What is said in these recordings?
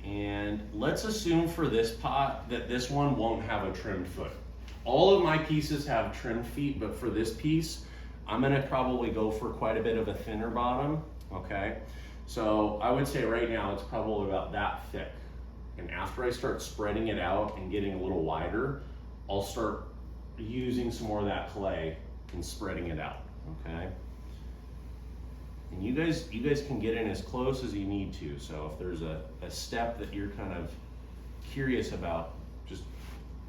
And let's assume for this pot that this one won't have a trimmed foot. All of my pieces have trimmed feet, but for this piece, I'm gonna probably go for quite a bit of a thinner bottom, okay? So I would say right now it's probably about that thick. And after I start spreading it out and getting a little wider, I'll start using some more of that clay and spreading it out, okay? And you guys can get in as close as you need to. So if there's a step that you're kind of curious about, just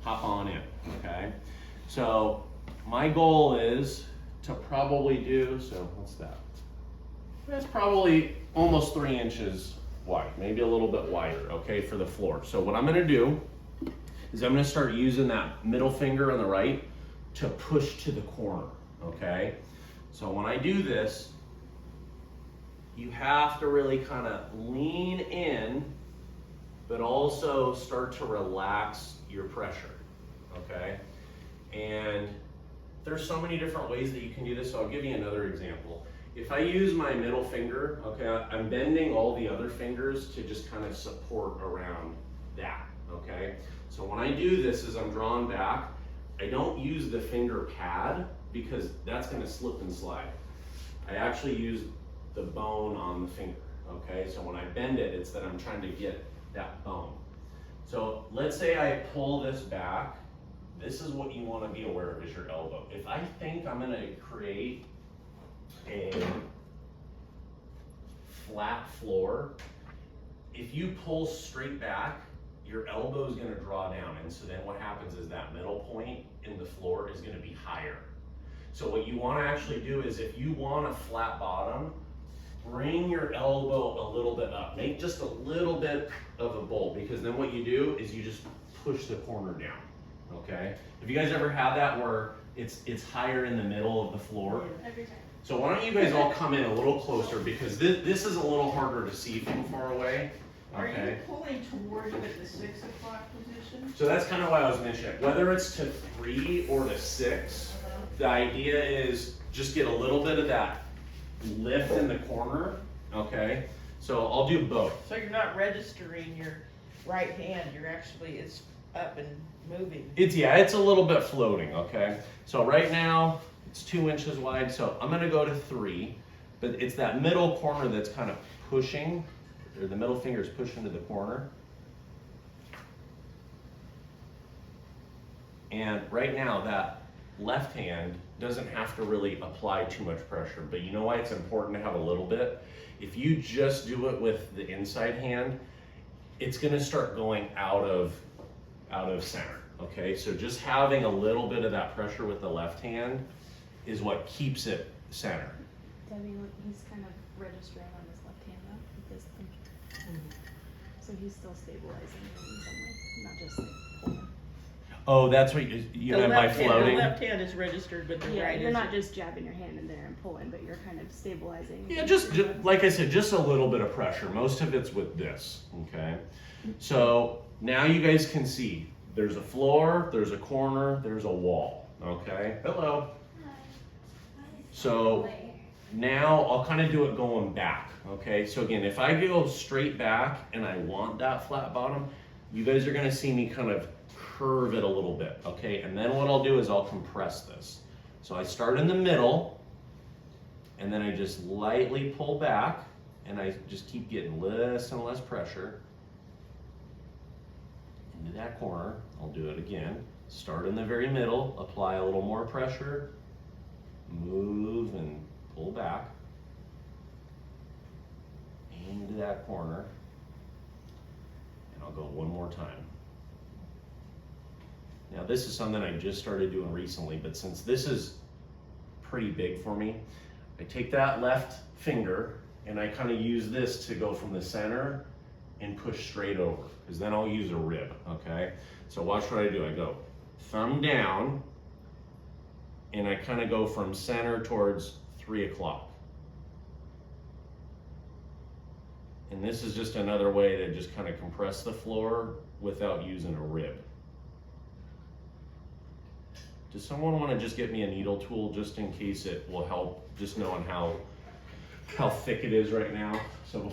hop on in, okay? So my goal is to probably do, so what's that? That's probably almost 3 inches wide, maybe a little bit wider, okay, for the floor. So what I'm gonna do is I'm gonna start using that middle finger on the right to push to the corner, okay? So when I do this, you have to really kind of lean in, but also start to relax your pressure, okay? And there's so many different ways that you can do this, so I'll give you another example. If I use my middle finger, okay, I'm bending all the other fingers to just kind of support around that, okay? So when I do this as I'm drawn back, I don't use the finger pad because that's gonna slip and slide. I actually use the bone on the finger, okay? So when I bend it, it's that I'm trying to get that bone. So let's say I pull this back, this is what you wanna be aware of is your elbow. If I think I'm gonna create a flat floor, if you pull straight back, your elbow is gonna draw down. And so then what happens is that middle point in the floor is gonna be higher. So what you wanna actually do is if you want a flat bottom, bring your elbow a little bit up. Make just a little bit of a bolt, because then what you do is you just push the corner down, okay? Have you guys ever had that where it's higher in the middle of the floor? Every time. So why don't you guys all come in a little closer, because this is a little harder to see from far away. Are you Okay. pulling towards it at the 6 o'clock position? So that's kind of why I was mentioning, whether it's to 3 or to 6, the idea is just get a little bit of that lift in the corner, okay? So I'll do both. So you're not registering your right hand, you're actually, it's up and moving. It's a little bit floating, okay? So right now, it's 2 inches wide, so I'm gonna go to 3, but it's that middle corner that's kind of pushing, or the middle finger is pushing to the corner. And right now, that left hand doesn't have to really apply too much pressure, but you know why it's important to have a little bit? If you just do it with the inside hand, it's gonna start going out of center, okay? So just having a little bit of that pressure with the left hand is what keeps it center. Debbie, look, he's kind of registering on his left hand though, with this thing. So he's still stabilizing it in some way, not just like pulling. Oh, that's what you meant by floating? The left hand is registered, but the Yeah, right you're is. not just jabbing your hand in there and pulling, but you're kind of stabilizing. Yeah, just like I said, just a little bit of pressure. Most of it's with this, okay? So now you guys can see there's a floor, there's a corner, there's a wall, okay? Hello. So now I'll kind of do it going back, okay? So again, if I go straight back and I want that flat bottom, you guys are gonna see me kind of curve it a little bit, okay? And then what I'll do is I'll compress this. So I start in the middle, and then I just lightly pull back, and I just keep getting less and less pressure into that corner. I'll do it again. Start in the very middle, apply a little more pressure, move and pull back into that corner, and I'll go one more time. Now this is something I just started doing recently, but since this is pretty big for me, I take that left finger and I kind of use this to go from the center and push straight over, because then I'll use a rib, okay? So watch what I do. I go thumb down and I kind of go from center towards 3 o'clock. And this is just another way to just kind of compress the floor without using a rib. Does someone want to just get me a needle tool just in case it will help, just knowing how thick it is right now? So before